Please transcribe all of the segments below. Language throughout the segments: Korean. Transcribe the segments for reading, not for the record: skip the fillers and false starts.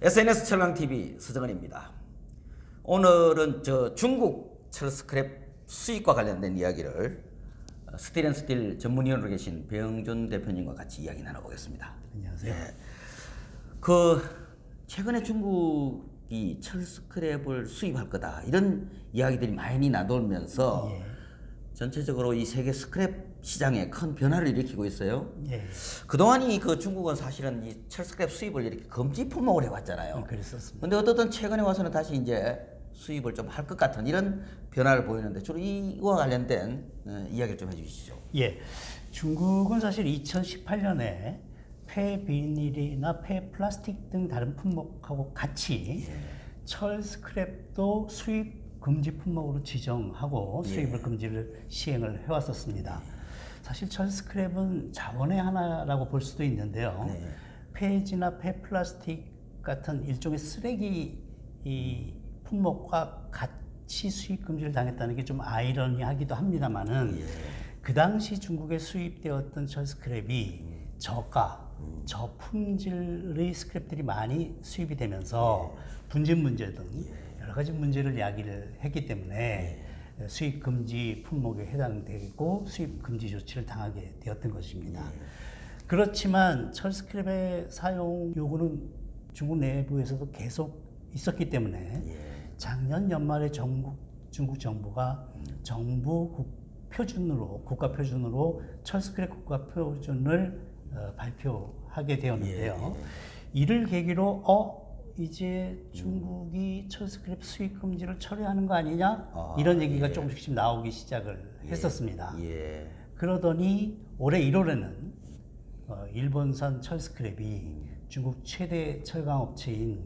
SNS 철강TV 서정은입니다. 오늘은 중국 철스크랩 수입과 관련된 이야기를 스틸앤스틸 전문위원으로 계신 배영준 대표님과 같이 이야기 나눠보겠습니다. 안녕하세요. 최근에 중국이 철스크랩을 수입할 거다 이런 이야기들이 많이 나돌면서 전체적으로 이 세계 스크랩 시장에 큰 변화를 일으키고 있어요. 그동안이 중국은 사실은 이 철스크랩 수입을 이렇게 금지 품목을 해왔잖아요. 그랬었습니다. 근데 어떻든 최근에 와서는 다시 이제 수입을 좀 할 것 같은 이런 변화를 보이는데 주로 이와 관련된 이야기를 좀 해주시죠. 중국은 사실 2018년에 폐비닐이나 폐플라스틱 등 다른 품목하고 같이 철 스크랩도 수입 금지 품목으로 지정하고 수입을 금지를 시행을 해왔었습니다. 사실 철 스크랩은 자원의 하나라고 볼 수도 있는데요. 폐지나 폐플라스틱 같은 일종의 쓰레기 이 품목과 같이 수입 금지를 당했다는 게 좀 아이러니하기도 합니다만은 그 당시 중국에 수입되었던 철 스크랩이 저가, 저품질의 스크랩들이 많이 수입이 되면서 분진 문제 등 여러 가지 문제를 야기를 했기 때문에 수입 금지 품목에 해당되고 수입 금지 조치를 당하게 되었던 것입니다. 그렇지만 철 스크랩의 사용 요구는 중국 내부에서도 계속 있었기 때문에 작년 연말에 중국 정부가 정부 국가 표준으로 철 스크랩 국가 표준을 발표하게 되었는데요. 이를 계기로 이제 중국이 철 스크랩 수입 금지를 철회하는 거 아니냐 이런 얘기가 조금씩 나오기 시작을 했었습니다. 그러더니 올해 1월에는 일본산 철 스크랩이 중국 최대 철강업체인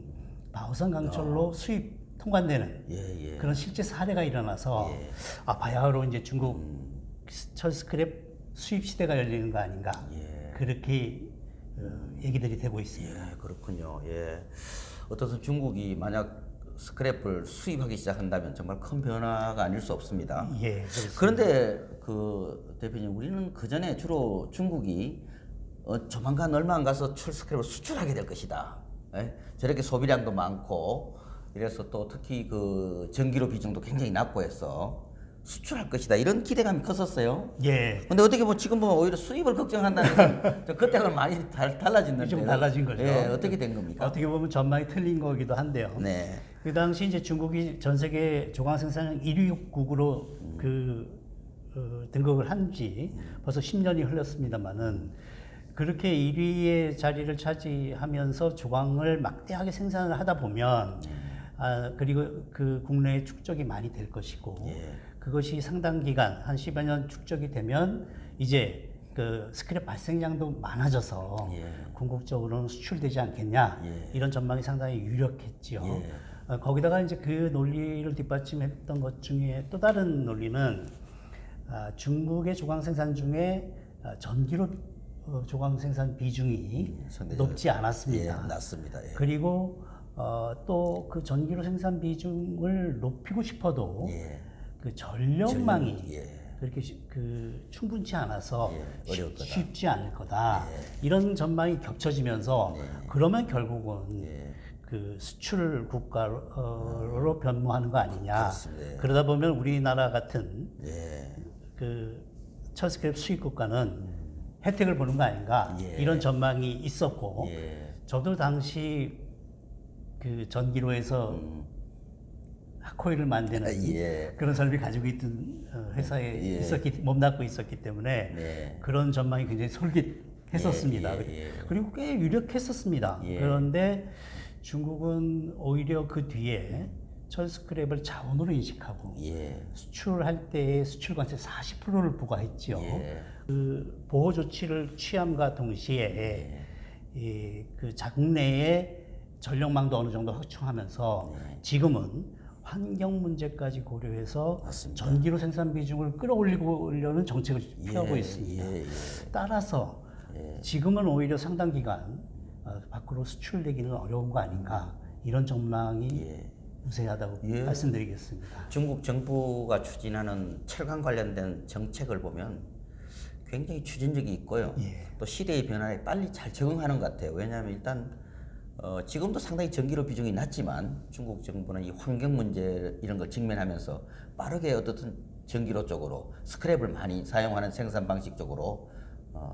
바오산 강철로 수입 통관되는 그런 실제 사례가 일어나서 바야흐로 이제 중국 철 스크랩 수입 시대가 열리는 거 아닌가 그렇게 얘기들이 되고 있습니다. 그렇군요. 어떻든 중국이 만약 스크랩을 수입하기 시작한다면 정말 큰 변화가 아닐 수 없습니다. 그런데 대표님, 우리는 그 전에 주로 중국이 조만간 얼마 안 가서 철 스크랩을 수출하게 될 것이다. 저렇게 소비량도 많고 이래서 또 특히 전기료 비중도 굉장히 낮고 해서 수출할 것이다 이런 기대감이 컸었어요. 근데 어떻게 지금 오히려 수입을 걱정한다는 그때랑 많이 달라졌는데 좀 달라진 거죠. 어떻게 된 겁니까? 어떻게 보면 전망이 틀린 거기도 한데요. 그 당시 이제 중국이 전 세계 조강 생산 1위국으로 등극을 한 지 벌써 10년이 흘렀습니다만은 그렇게 1위의 자리를 차지하면서 조강을 막대하게 생산을 하다 보면 그리고 국내에 축적이 많이 될 것이고 그것이 상당 기간 한 10여 년 축적이 되면 이제 스크랩 발생량도 많아져서 궁극적으로는 수출되지 않겠냐 이런 전망이 상당히 유력했지요. 거기다가 이제 그 논리를 뒷받침했던 것 중에 또 다른 논리는 중국의 조강 생산 중에 전기로 조강 생산 비중이 높지 않았습니다. 낮습니다. 그리고 또 그 전기로 생산 비중을 높이고 싶어도 그 전력망이 그렇게 충분치 않아서 쉽지 않을 거다. 이런 전망이 겹쳐지면서 그러면 결국은 수출 국가로 변모하는 거 아니냐. 그러다 보면 우리나라 같은 철 스크랩 수입 국가는 혜택을 보는 거 아닌가 이런 전망이 있었고 저도 당시 전기로에서 핫코일을 만드는 그런 설비 가지고 있던 회사에 몸담고 있었기 때문에 그런 전망이 굉장히 솔깃했었습니다. 그리고 꽤 유력했었습니다. 그런데 중국은 오히려 그 뒤에 철 스크랩을 자원으로 인식하고 수출할 때의 수출 관세 40%를 부과했지요. 그 보호 조치를 취함과 동시에 장내에 전력망도 어느 정도 확충하면서 지금은 환경 문제까지 고려해서 전기로 생산 비중을 끌어올리려는 정책을 펴고 있습니다. 따라서 지금은 오히려 상당 기간 밖으로 수출되기는 어려운 거 아닌가 이런 전망이 우세하다고 말씀드리겠습니다. 중국 정부가 추진하는 철강 관련된 정책을 보면 굉장히 추진력이 있고요. 또 시대의 변화에 빨리 잘 적응하는 것 같아요. 왜냐하면 일단 지금도 상당히 전기료 비중이 낮지만 중국 정부는 이 환경 문제 이런 걸 직면하면서 빠르게 어떻든 전기료 쪽으로 스크랩을 많이 사용하는 생산 방식 쪽으로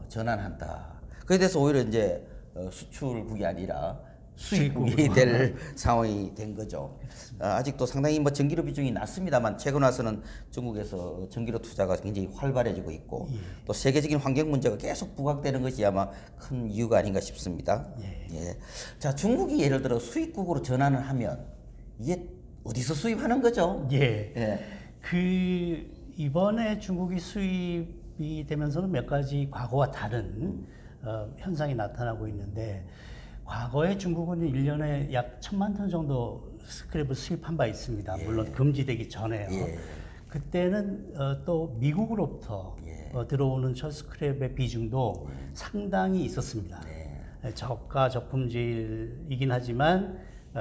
전환한다. 그에 대해서 오히려 이제 수출국이 아니라 수입국이 될 상황이 된 거죠. 아직도 상당히 뭐 전기료 비중이 낮습니다만 최근 와서는 중국에서 전기료 투자가 굉장히 활발해지고 있고 또 세계적인 환경 문제가 계속 부각되는 것이 아마 큰 이유가 아닌가 싶습니다. 예. 자, 중국이 예를 들어 수입국으로 전환을 하면 이게 어디서 수입하는 거죠? 예. 그 이번에 중국이 수입이 되면서는 몇 가지 과거와 다른 현상이 나타나고 있는데 과거에 중국은 1년에 약 1,000만 톤 정도 스크랩을 수입한 바 있습니다. 물론 금지되기 전에요. 그때는 또 미국으로부터 들어오는 철 스크랩의 비중도 상당히 있었습니다. 저가 저품질이긴 하지만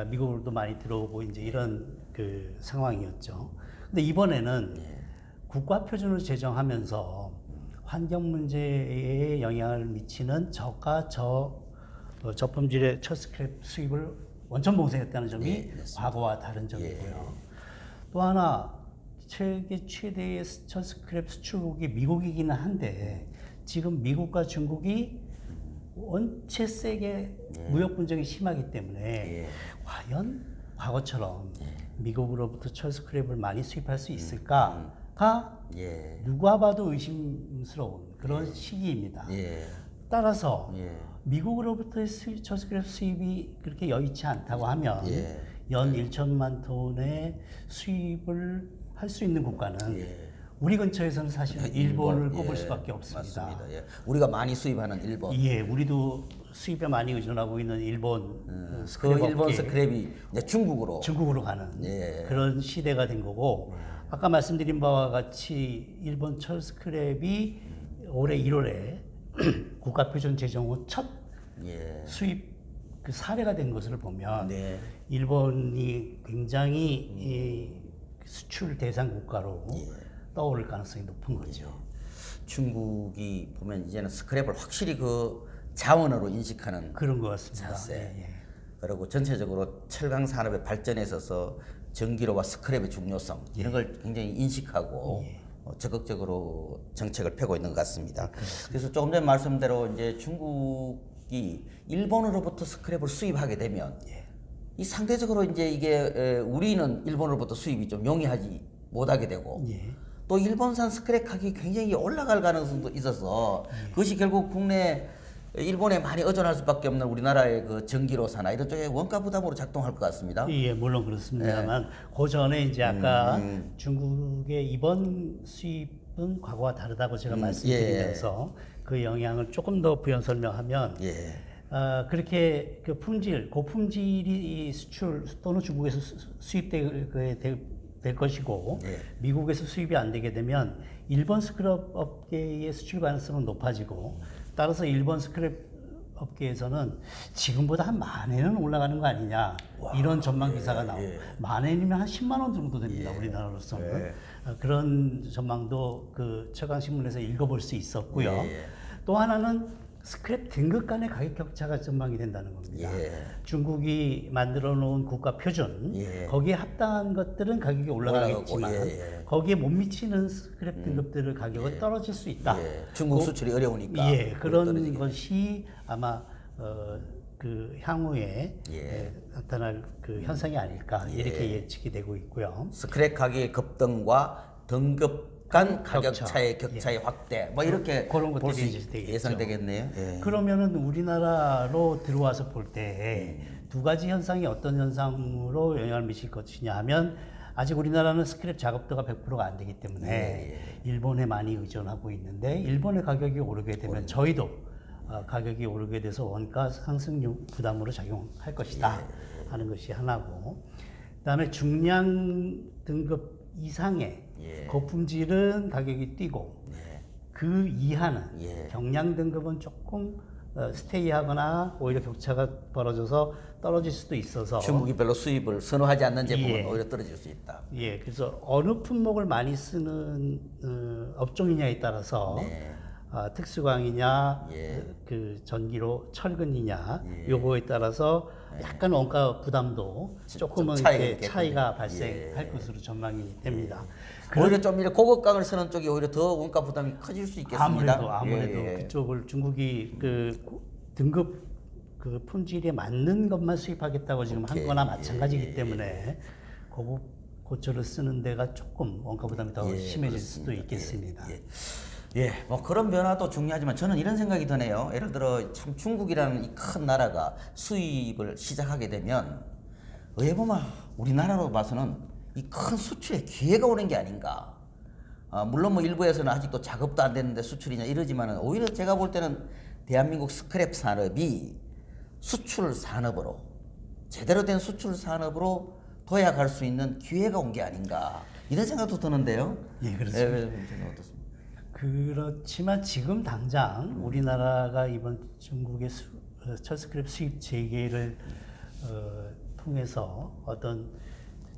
미국으로도 많이 들어오고 이제 이런 그 상황이었죠. 근데 이번에는 국가 표준을 제정하면서 환경 문제에 영향을 미치는 저가 저품질의 철 스크랩 수입을 원천 봉쇄했다는 점이 과거와 다른 점이고요. 또 하나 세계 최대의 철 스크랩 수출국이 미국이기는 한데 지금 미국과 중국이 원체 세게 무역 분쟁이 심하기 때문에 과연 과거처럼 미국으로부터 철 스크랩을 많이 수입할 수 있을까가 누가 봐도 의심스러운 그런 시기입니다. 따라서 미국으로부터의 철 스크랩 수입이 그렇게 여의치 않다고 하면 연 1천만 톤의 수입을 할 수 있는 국가는 우리 근처에서는 사실 일본을 꼽을 수밖에 없습니다. 맞습니다. 우리가 많이 수입하는 일본. 우리도 수입에 많이 의존하고 있는 일본 그 일본 스크랩이 이제 중국으로 가는 그런 시대가 된 거고 아까 말씀드린 바와 같이 일본 철 스크랩이 올해 1월에 국가 표준 제정 후 첫 수입 그 사례가 된 것을 보면 일본이 굉장히 수출 대상 국가로 떠오를 가능성이 높은 거죠. 중국이 보면 이제는 스크랩을 확실히 그 자원으로 인식하는 그런 것 같습니다. 자세. 그리고 전체적으로 철강 산업의 발전에 있어서 전기료와 스크랩의 중요성 이런 걸 굉장히 인식하고 적극적으로 정책을 펴고 있는 것 같습니다. 그래서 조금 전에 말씀대로 이제 중국이 일본으로부터 스크랩을 수입하게 되면 이 상대적으로 이제 이게 우리는 일본으로부터 수입이 좀 용이하지 못하게 되고 또 일본산 스크랩 가격이 굉장히 올라갈 가능성도 있어서 그것이 결국 국내 일본에 많이 의존할 수밖에 없는 우리나라의 그 전기료사나 이런 쪽에 원가 부담으로 작동할 것 같습니다. 물론 그렇습니다만 그 전에 이제 아까 중국의 이번 수입은 과거와 다르다고 제가 말씀드리면서 그 영향을 조금 더 부연 설명하면 그렇게 그 고품질이 수출 또는 중국에서 수입될 것이고 미국에서 수입이 안 되게 되면 일본 스크랩 업계의 수출 가능성은 높아지고 따라서 일본 스크랩 업계에서는 지금보다 한 10,000엔은 올라가는 거 아니냐 이런 전망 기사가 나오고 10,000엔이면 한 10만 원 정도 됩니다. 우리나라로서는 그런 전망도 그 철강신문에서 읽어볼 수 있었고요. 또 하나는 스크랩 등급 간의 가격 격차가 전망이 된다는 겁니다. 중국이 만들어 놓은 국가 표준 거기에 합당한 것들은 가격이 올라가겠지만 거기에 못 미치는 스크랩 등급들의 가격은 떨어질 수 있다. 중국 수출이 어려우니까. 그런 것이 아마 그 향후에 나타날 그 현상이 아닐까 이렇게 예측이 되고 있고요. 스크랩 가격의 급등과 등급 간 가격 차의 격차의 확대 뭐 이렇게 그런 볼 수 것들이 예상되겠네요. 그러면은 우리나라로 들어와서 볼 때 두 가지 현상이 어떤 현상으로 영향을 미칠 것이냐 하면 아직 우리나라는 스크랩 작업도가 100%가 안 되기 때문에 일본에 많이 의존하고 있는데 일본의 가격이 오르게 되면 저희도 가격이 오르게 돼서 원가 상승 부담으로 작용할 것이다 하는 것이 하나고 그다음에 중량 등급 이상의 고품질은 가격이 뛰고 그 이하는 경량 등급은 조금 스테이하거나 오히려 격차가 벌어져서 떨어질 수도 있어서 중국이 별로 수입을 선호하지 않는 제품은 오히려 떨어질 수 있다. 그래서 어느 품목을 많이 쓰는 업종이냐에 따라서 특수광이냐, 예. 그 전기로 철근이냐, 예. 요거에 따라서 약간 원가 부담도 조금은 이렇게 차이가 발생할 것으로 전망이 됩니다. 오히려 좀 이렇게 고급강을 쓰는 쪽이 오히려 더 원가 부담이 커질 수 있겠습니다. 아무래도 그쪽을 중국이 그 등급 그 품질에 맞는 것만 수입하겠다고 지금 한 거나 마찬가지이기 때문에 고급 고철을 쓰는 데가 조금 원가 부담이 더 심해질 수도 있겠습니다. 뭐 그런 변화도 중요하지만 저는 이런 생각이 드네요. 예를 들어 참 중국이라는 이 큰 나라가 수입을 시작하게 되면 어떻게 보면 우리나라로 봐서는 이 큰 수출의 기회가 오는 게 아닌가. 물론 뭐 일부에서는 아직도 작업도 안 됐는데 수출이냐 이러지만은 오히려 제가 볼 때는 대한민국 스크랩 산업이 수출 산업으로 제대로 된 수출 산업으로 도약할 수 있는 기회가 온 게 아닌가 이런 생각도 드는데요. 예, 그렇습니다. 어떻습니까? 그렇지만 지금 당장 우리나라가 이번 중국의 철스크랩 수입 재개를 통해서 어떤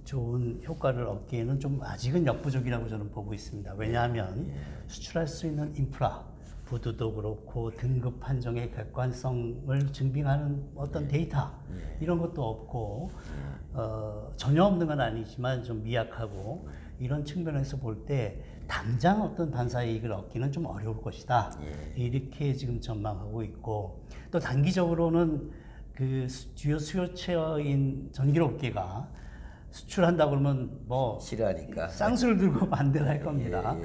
좋은 효과를 얻기에는 좀 아직은 역부족이라고 저는 보고 있습니다. 왜냐하면 수출할 수 있는 인프라, 부두도 그렇고 등급 판정의 객관성을 증빙하는 어떤 데이터 이런 것도 없고 전혀 없는 건 아니지만 좀 미약하고 이런 측면에서 볼 때 당장 어떤 반사 이익을 얻기는 좀 어려울 것이다. 이렇게 지금 전망하고 있고 또 단기적으로는 그 주요 수요처인 전기업계가 수출한다 그러면 뭐 싫어하니까 쌍수를 들고 반대를 할 겁니다.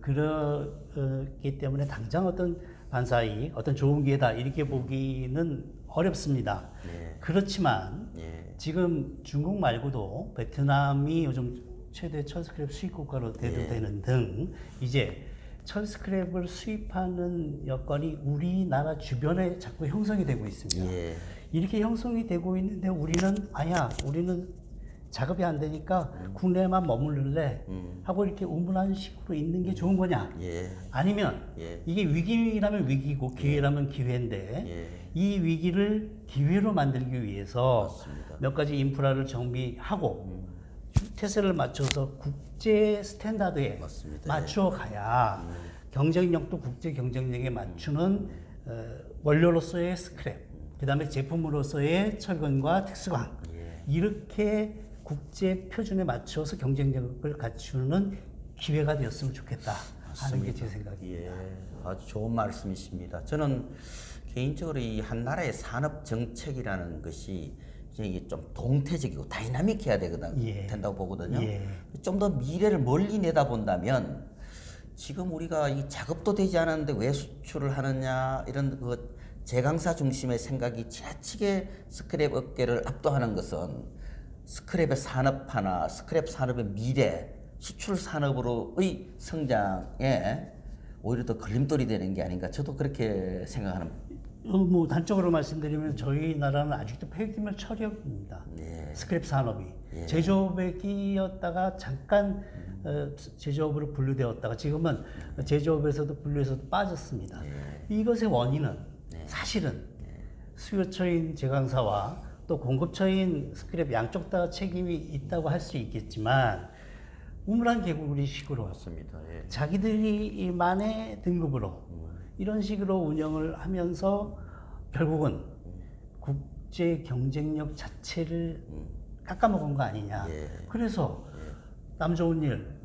그렇기 때문에 당장 어떤 반사이익, 어떤 좋은 기회다 이렇게 보기는 어렵습니다. 그렇지만 지금 중국 말고도 베트남이 요즘 최대 철스크랩 수입 국가로 대두되는 등 이제 철스크랩을 수입하는 여건이 우리나라 주변에 자꾸 형성이 되고 있습니다. 이렇게 형성이 되고 있는데 우리는 작업이 안 되니까 국내에만 머무를래 하고 이렇게 우문한 식으로 있는 게 좋은 거냐? 아니면 이게 위기라면 위기고 기회라면 기회인데 이 위기를 기회로 만들기 위해서 몇 가지 인프라를 정비하고 태세를 맞춰서 국제 스탠다드에 맞춰 가야 경쟁력도 국제 경쟁력에 맞추는 원료로서의 스크랩, 그 다음에 제품으로서의 철근과 특수광 이렇게 국제 표준에 맞춰서 경쟁력을 갖추는 기회가 되었으면 좋겠다 하는 게 제 생각입니다. 아주 좋은 말씀이십니다. 저는 개인적으로 이 한 나라의 산업 정책이라는 것이 이게 좀 동태적이고 다이나믹해야 된다고 보거든요. 좀 더 미래를 멀리 내다본다면 지금 우리가 이 작업도 되지 않았는데 왜 수출을 하느냐 이런 그 제강사 중심의 생각이 지나치게 스크랩 업계를 압도하는 것은 스크랩의 산업화나 스크랩 산업의 미래, 수출 산업으로의 성장에 오히려 더 걸림돌이 되는 게 아닌가 저도 그렇게 생각하는. 뭐 단적으로 말씀드리면 저희 나라는 아직도 폐기물 처리업입니다. 스크랩 산업이 제조업에 끼었다가 잠깐 제조업으로 분류되었다가 지금은 제조업에서도 분류해서도 빠졌습니다. 이것의 원인은 사실은 수요처인 제강사와 또 공급처인 스크랩 양쪽 다 책임이 있다고 할 수 있겠지만 우물안 개구리식으로 자기들이만의 등급으로 이런 식으로 운영을 하면서 결국은 국제 경쟁력 자체를 깎아먹은 거 아니냐. 그래서 남 좋은 일,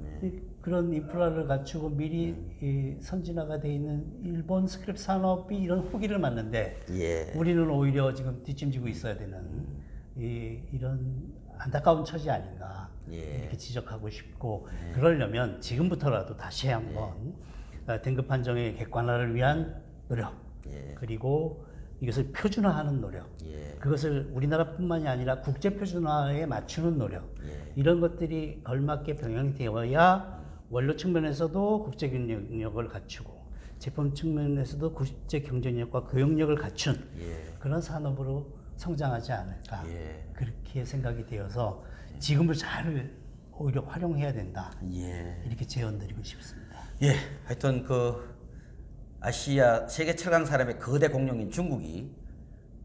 그런 인프라를 갖추고 미리 선진화가 돼 있는 일본 스크랩 산업이 이런 후기를 맞는데 우리는 오히려 지금 뒷짐지고 있어야 되는 이런 안타까운 처지 아닌가 이렇게 지적하고 싶고 그러려면 지금부터라도 다시 한번 등급 판정의 객관화를 위한 노력 그리고 이것을 표준화하는 노력 그것을 우리나라뿐만이 아니라 국제 표준화에 맞추는 노력 이런 것들이 걸맞게 병행이 되어야 원료 측면에서도 국제 경쟁력을 갖추고 제품 측면에서도 국제 경쟁력과 교역력을 갖춘 그런 산업으로 성장하지 않을까 그렇게 생각이 되어서 지금을 잘 오히려 활용해야 된다 이렇게 제언드리고 싶습니다. 하여튼 그 아시아 세계 철강 산업의 거대 공룡인 중국이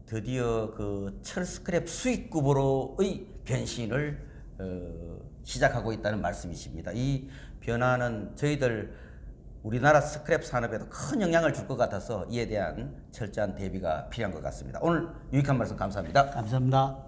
드디어 그 철 스크랩 수입국으로의 변신을 시작하고 있다는 말씀이십니다. 이 변화는 저희들 우리나라 스크랩 산업에도 큰 영향을 줄 것 같아서 이에 대한 철저한 대비가 필요한 것 같습니다. 오늘 유익한 말씀 감사합니다. 감사합니다.